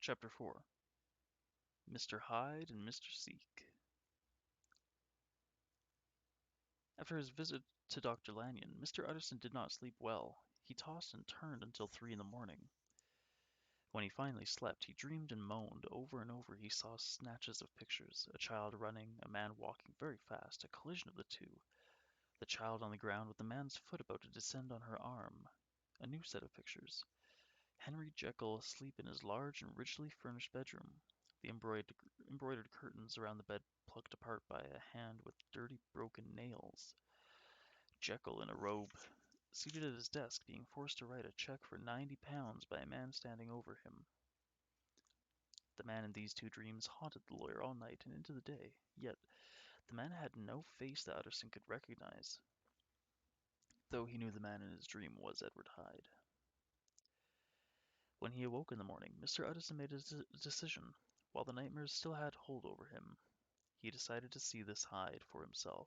Chapter 4. Mr. Hyde and Mr. Seek. After his visit to Dr. Lanyon, Mr. Utterson did not sleep well. He tossed and turned until 3 in the morning. When he finally slept, he dreamed and moaned. Over and over he saw snatches of pictures, a child running, a man walking very fast, a collision of the two, the child on the ground with the man's foot about to descend on her arm, a new set of pictures. Henry Jekyll asleep in his large and richly furnished bedroom, the embroidered curtains around the bed plucked apart by a hand with dirty broken nails. Jekyll in a robe, seated at his desk, being forced to write a cheque for £90 by a man standing over him. The man in these two dreams haunted the lawyer all night and into the day, yet the man had no face that Utterson could recognize, though he knew the man in his dream was Edward Hyde. When he awoke in the morning, Mr. Utterson made a decision. While the nightmares still had hold over him, he decided to see this Hyde for himself.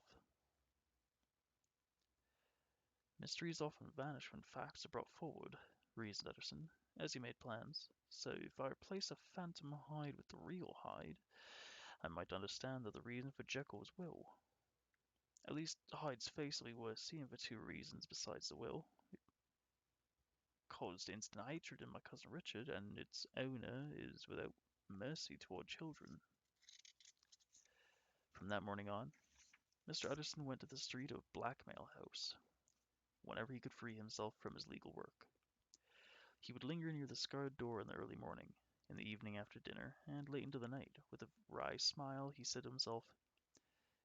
Mysteries often vanish when facts are brought forward, reasoned Utterson, as he made plans. So if I replace a phantom Hyde with the real Hyde, I might understand that the reason for Jekyll's will. At least Hyde's face will be worth seeing for two reasons besides the will. It caused instant hatred in my cousin Richard, and its owner is without mercy toward children. From that morning on, Mr. Utterson went to the street of Blackmail House whenever he could free himself from his legal work. He would linger near the scarred door in the early morning, in the evening after dinner, and late into the night. With a wry smile, he said to himself,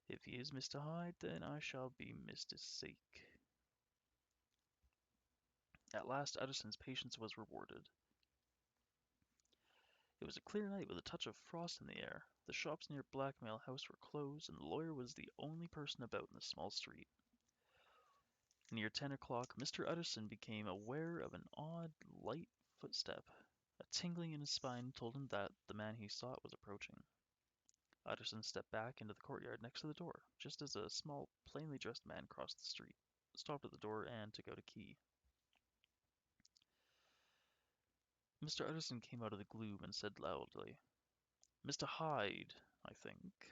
"If he is Mr. Hyde, then I shall be Mr. Seek." At last Utterson's patience was rewarded. It was a clear night with a touch of frost in the air. The shops near Blackmail House were closed, and the lawyer was the only person about in the small street. Near 10 o'clock, Mr. Utterson became aware of an odd, light footstep. A tingling in his spine told him that the man he sought was approaching. Utterson stepped back into the courtyard next to the door, just as a small, plainly dressed man crossed the street, stopped at the door, and took out a key. Mr. Utterson came out of the gloom and said loudly, "Mr. Hyde, I think."